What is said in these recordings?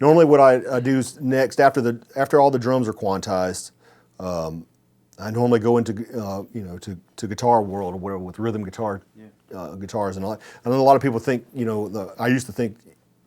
Normally, what I do is next after all the drums are quantized, I normally go into to Guitar World or whatever with rhythm guitar guitars and all that. I know a lot of people think I used to think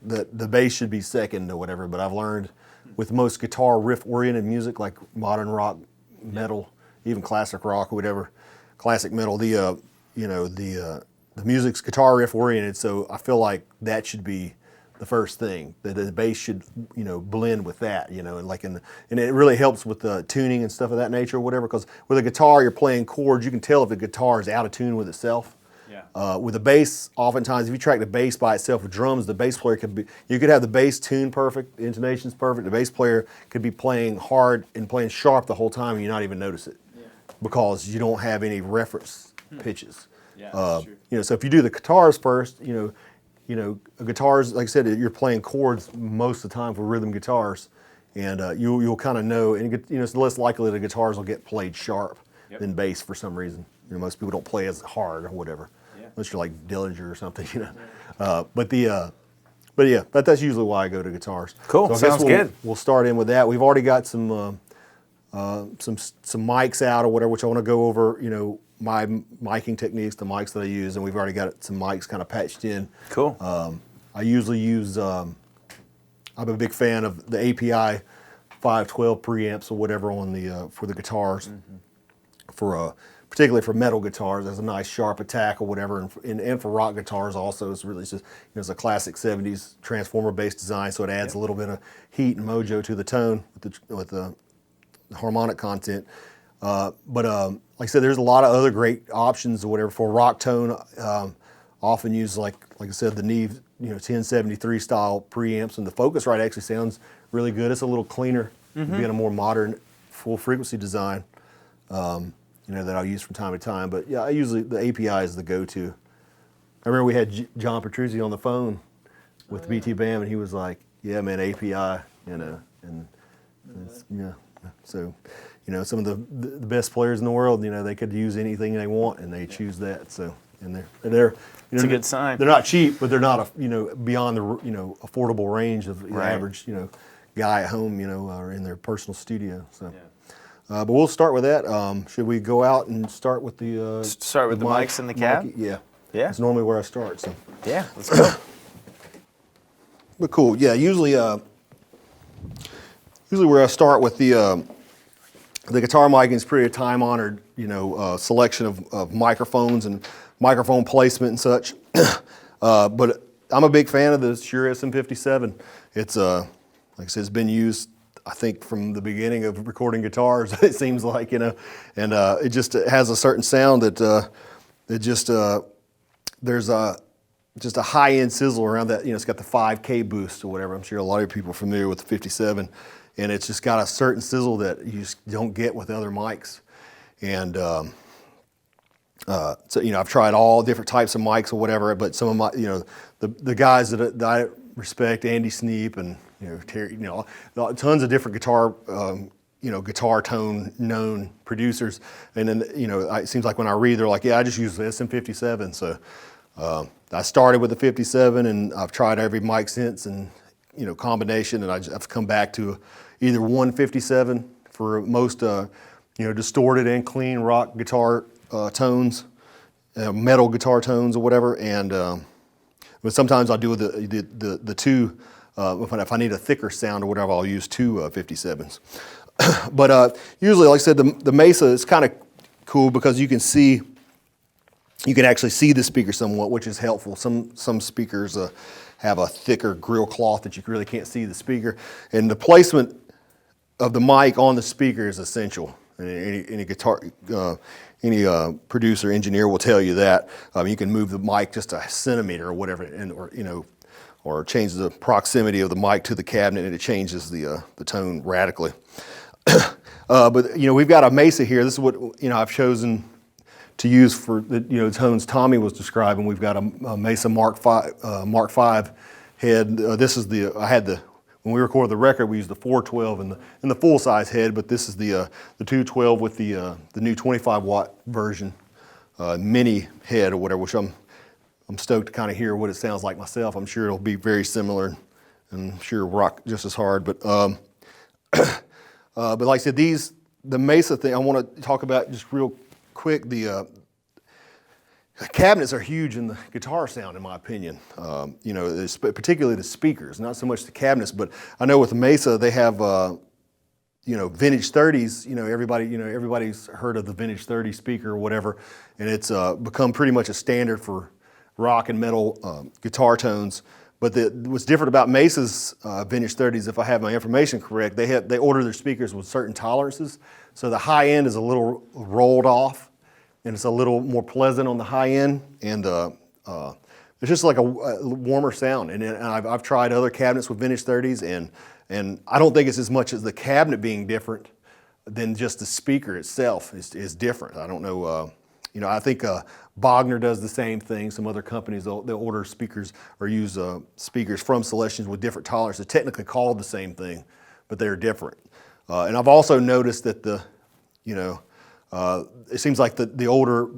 that the bass should be second or whatever, but I've learned with most guitar riff oriented music like modern rock, metal, even classic rock or whatever, classic metal, the music's guitar riff oriented, so I feel like that should be the first thing. The bass should, blend with that, and it really helps with the tuning and stuff of that nature or whatever. Because with a guitar, you're playing chords. You can tell if the guitar is out of tune with itself. Yeah. With the bass, oftentimes, if you track the bass by itself with drums, the bass player you could have the bass tuned perfect, the intonation's perfect. The bass player could be playing hard and playing sharp the whole time, and you not even notice it, because you don't have any reference pitches. Yeah, that's true. So if you do the guitars first, guitars, like I said, you're playing chords most of the time for rhythm guitars, and you'll kind of know, and it's less likely that guitars will get played sharp than bass for some reason. Most people don't play as hard or whatever, unless you're like Dillinger or something, But yeah, that's usually why I go to guitars. Cool, So I guess sounds good. We'll start in with that. We've already got some mics out or whatever, which I want to go over. My miking techniques, the mics that I use, and we've already got some mics kind of patched in. Cool. I usually use, I'm a big fan of the API 512 preamps or whatever on for the guitars, particularly for metal guitars. There's a nice sharp attack or whatever, and for rock guitars also. It's really just, it's a classic 70s transformer-based design, so it adds a little bit of heat and mojo to the tone with the harmonic content. Like I said, there's a lot of other great options or whatever for rock tone. Often use like I said, the Neve 1073 style preamps, and the Focusrite actually sounds really good. It's a little cleaner, being a more modern full frequency design. That I'll use from time to time. But yeah, the API is the go-to. I remember we had John Petruzzi on the phone with BT Bam, and he was like, "Yeah, man, API," So, some of the best players in the world, they could use anything they want, and they choose that. So, and they're It's a good sign. They're not cheap, but they're not beyond the affordable range of the average guy at home, or in their personal studio. So, but we'll start with that. Should we go out and start with the mics in the cab? Yeah. Yeah. That's normally where I start. So. Yeah. Let's go. But cool. Yeah. Usually where I start with the guitar mic is pretty time-honored, selection of microphones and microphone placement and such. But I'm a big fan of the Shure SM57. It's like I said, it's been used, I think, from the beginning of recording guitars. It seems like, and it just has a certain sound that there's just a high-end sizzle around that. It's got the 5K boost or whatever. I'm sure a lot of people are familiar with the 57. And it's just got a certain sizzle that you just don't get with other mics. And so, I've tried all different types of mics or whatever, but some of my, the guys that I respect, Andy Sneap and, Terry, tons of different guitar, guitar tone known producers. And then, it seems like when I read, they're like, yeah, I just use the SM57. So I started with the 57, and I've tried every mic since, and, combination, and I've come back to either 157 for most, distorted and clean rock guitar tones, metal guitar tones or whatever, and but sometimes I'll do the two. If I need a thicker sound or whatever, I'll use two 57s. But usually, like I said, the Mesa is kind of cool because you can actually see the speaker somewhat, which is helpful. Some speakers have a thicker grill cloth that you really can't see the speaker, and the placement of the mic on the speaker is essential. Any guitar, any producer, engineer will tell you that. You can move the mic just a centimeter or whatever, or change the proximity of the mic to the cabinet, and it changes the tone radically. But we've got a Mesa here. This is what I've chosen to use for the tones Tommy was describing. We've got a Mesa Mark V head. This is when we recorded the record, we used the 412 and the full size head, but this is the 212 with the new 25 watt version, mini head or whatever, which I'm stoked to kind of hear what it sounds like myself. I'm sure it'll be very similar and I'm sure rock just as hard. But but like I said, the Mesa thing I want to talk about just real quick. The cabinets are huge in the guitar sound, in my opinion. You know, particularly the speakers, not so much the cabinets, but I know with the Mesa they have, you know, vintage 30s. You know, everybody's heard of the vintage 30 speaker or whatever, and it's become pretty much a standard for rock and metal guitar tones. But what's different about Mesa's vintage 30s, if I have my information correct, they order their speakers with certain tolerances, so the high end is a little rolled off, and it's a little more pleasant on the high end, and it's just like a warmer sound. And I've tried other cabinets with vintage 30s, and I don't think it's as much as the cabinet being different than just the speaker itself is different. I don't know. You know, I think Bogner does the same thing. Some other companies, they'll order speakers or use speakers from Celestions with different tolerances, technically called the same thing, but they're different. And I've also noticed that it seems like the older,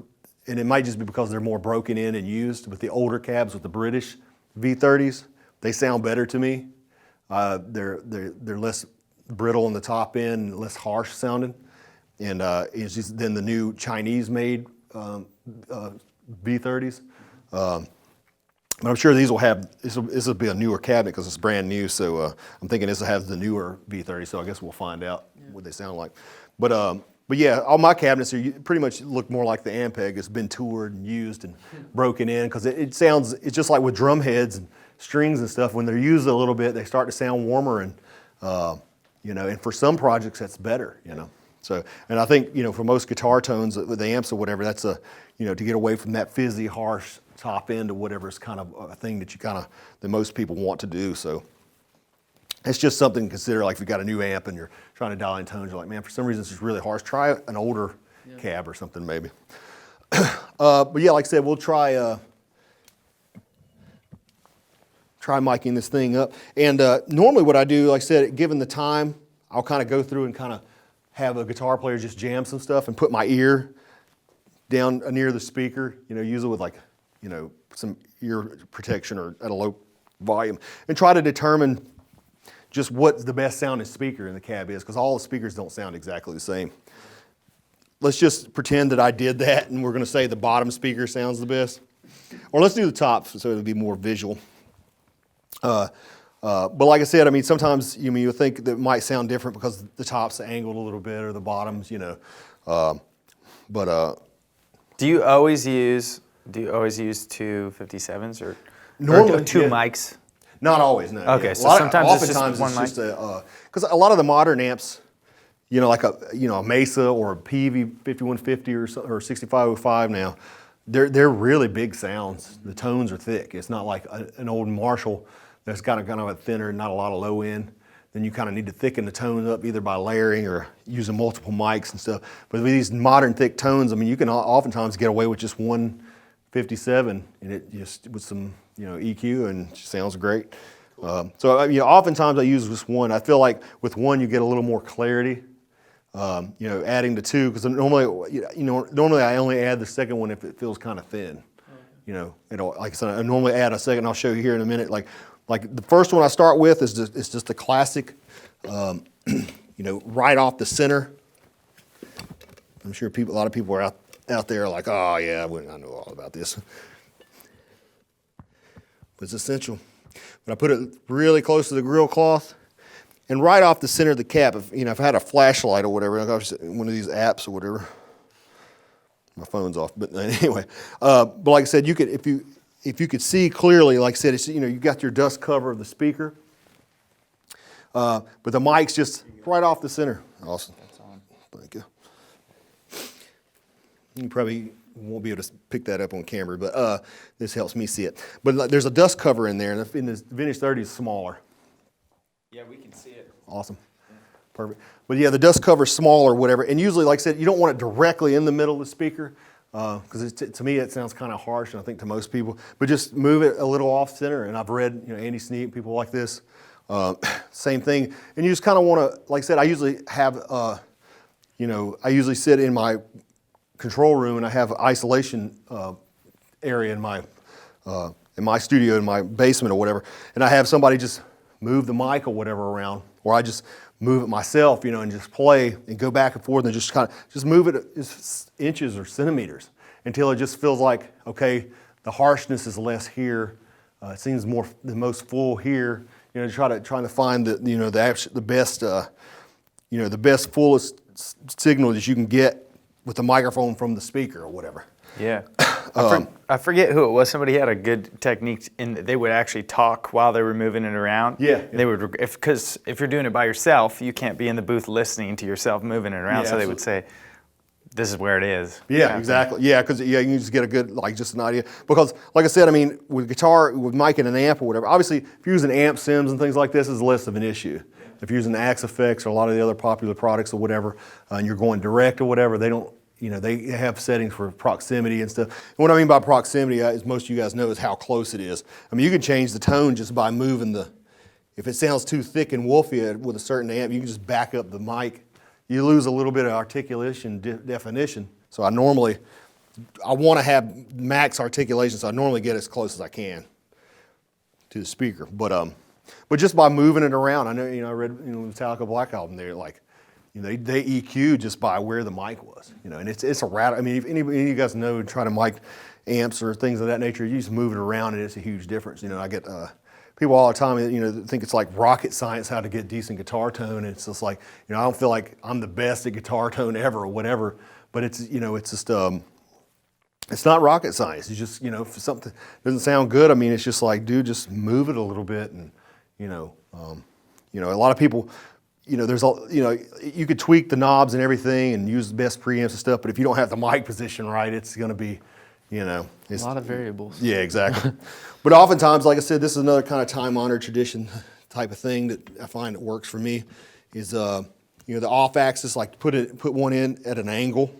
and it might just be because they're more broken in and used, but the older cabs with the British V30s, they sound better to me. They're less brittle on the top end, less harsh sounding, and it's just than the new Chinese-made V30s. But I'm sure these will have, this will be a newer cabinet because it's brand new, so I'm thinking this will have the newer V30, so I guess we'll find out what they sound like. But yeah, all my cabinets are pretty much look more like the Ampeg. It's been toured and used and broken in because it's just like with drum heads and strings and stuff. When they're used a little bit, they start to sound warmer, and you know, and for some projects that's better, you know. So, and I think, you know, for most guitar tones with the amps or whatever, that's you know, to get away from that fizzy, harsh top end or whatever is kind of a thing that most people want to do. So it's just something to consider. Like if you got a new amp and you're trying to dial in tones, you're like, man, for some reason this is really harsh. Try an older cab or something maybe. But yeah, like I said, we'll try miking this thing up. And normally what I do, like I said, given the time, I'll kind of go through and kind of have a guitar player just jam some stuff and put my ear down near the speaker, you know, usually with like, you know, some ear protection or at a low volume, and try to determine just what the best sounding speaker in the cab is, because all the speakers don't sound exactly the same. Let's just pretend that I did that, and we're going to say the bottom speaker sounds the best. Or let's do the top so it'll be more visual. But like I said, I mean, sometimes you think that it might sound different because the top's angled a little bit or the bottom's, you know. Do you always use 257s or Normally, two yeah. mics? Not always, no. Okay, yeah. so sometimes it's just oftentimes one it's just because a lot of the modern amps, you know, like a Mesa or a PV 5150 or 6505 now, they're really big sounds. The tones are thick. It's not like an old Marshall that's got kind of a thinner, not a lot of low end. Then you kind of need to thicken the tones up either by layering or using multiple mics and stuff. But with these modern thick tones, I mean, you can oftentimes get away with just one 57 and it just with some, you know, EQ, and it sounds great. So you know, oftentimes I use just one. I feel like with one you get a little more clarity. You know, adding the two, because normally I only add the second one if it feels kind of thin. You know, like I said, I normally add a second. I'll show you here in a minute. Like the first one I start with is just a classic, you know, right off the center. I'm sure a lot of people are out there like, oh yeah, I know all about this. But it's essential. But I put it really close to the grill cloth, and right off the center of the cap. If I had a flashlight or whatever, like one of these apps or whatever. My phone's off, but anyway. But like I said, you could if you could see clearly, like I said, it's, you know, you got your dust cover of the speaker, but the mic's just right off the center. Awesome. That's on. Thank you. You probably won't be able to pick that up on camera, but this helps me see it. But there's a dust cover in there, and the Vintage 30 is smaller. Yeah, we can see it. Awesome. Perfect. But yeah, the dust cover's small or whatever, and usually, like I said, you don't want it directly in the middle of the speaker, because to me it sounds kind of harsh, and I think to most people. But just move it a little off center, and I've read, you know, Andy Sneap, people like this, same thing. And you just kind of want to, like I said, I usually have, you know, I usually sit in my control room, and I have an isolation area in my studio, in my basement or whatever, and I have somebody just move the mic or whatever around, or I just move it myself, you know, and just play and go back and forth and just kind of just move it inches or centimeters until it just feels like, okay, the harshness is less here. It seems the most full here. You know, trying to find the best, the best fullest signal that you can get with the microphone from the speaker or whatever. Yeah. I forget who it was. Somebody had a good technique in that they would actually talk while they were moving it around. Yeah. They would, because if you're doing it by yourself, you can't be in the booth listening to yourself moving it around. Yeah, So they would say, "This is where it is." Yeah, exactly. Yeah, because you can just get a good, just an idea. Because, like I said, I mean, with guitar, with mic and an amp or whatever, obviously, if you're using amp sims and things like this, is less of an issue. If you're using Axe Effects or a lot of the other popular products or whatever, and you're going direct or whatever, they don't, they have settings for proximity and stuff. And what I mean by proximity, as most of you guys know, is how close it is. I mean, you can change the tone just by moving if it sounds too thick and wolfy with a certain amp, you can just back up the mic. You lose a little bit of articulation definition. So I want to have max articulation, so I normally get as close as I can to the speaker. But just by moving it around, I know, I read, Metallica Black Album, they're like, they EQ just by where the mic was, and it's a rat. I mean, if any of you guys know, try to mic amps or things of that nature, you just move it around and it's a huge difference. I get people all the time, think it's like rocket science how to get decent guitar tone. And it's just like, I don't feel like I'm the best at guitar tone ever or whatever, but it's, it's just, it's not rocket science. It's just, if something doesn't sound good, I mean, it's just like, dude, just move it a little bit. And, a lot of people, there's all, you could tweak the knobs and everything and use the best preamps and stuff, but if you don't have the mic position right, it's going to be, it's A lot of variables. Yeah, exactly. But oftentimes, like I said, this is another kind of time-honored tradition type of thing that I find that works for me is, the off-axis, like put one in at an angle,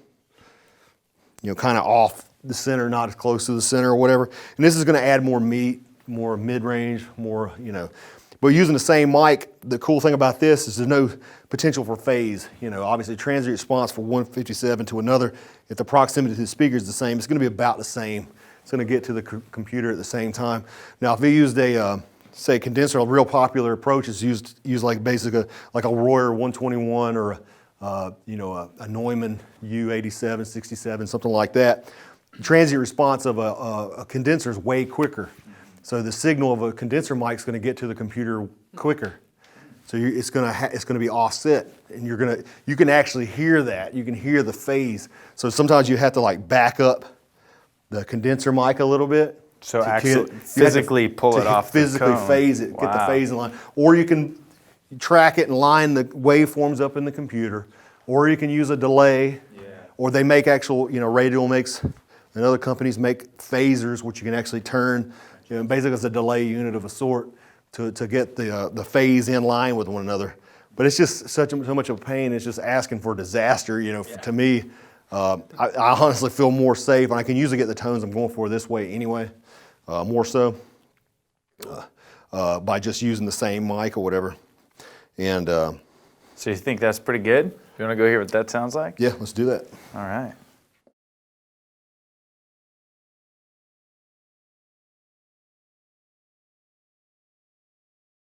kind of off the center, not as close to the center or whatever. And this is going to add more meat, more mid-range, more, But using the same mic, the cool thing about this is there's no potential for phase. Obviously transient response for 157 to another, if the proximity to the speaker is the same, it's going to be about the same. It's going to get to the computer at the same time. Now, if we used a, say, condenser, a real popular approach is use like basically like a Royer 121 or a Neumann U87, 67, something like that. The transient response of a condenser is way quicker. So the signal of a condenser mic is going to get to the computer quicker. So it's going to be offset, and you can actually hear that. You can hear the phase. So sometimes you have to back up the condenser mic a little bit. So actually physically pull it off the physically cone. phase it, get the Wow. phase in line. Or you can track it and line the waveforms up in the computer. Or you can use a delay. Yeah. Or they make actual, Radial makes, and other companies make phasers, which you can actually turn. Basically it's a delay unit of a sort to get the phase in line with one another. But it's just so much of a pain. It's just asking for disaster. To me, I honestly feel more safe, and I can usually get the tones I'm going for this way anyway, more so by just using the same mic or whatever. And So you think that's pretty good? You want to go hear what that sounds like? yeah, let's do that. All right.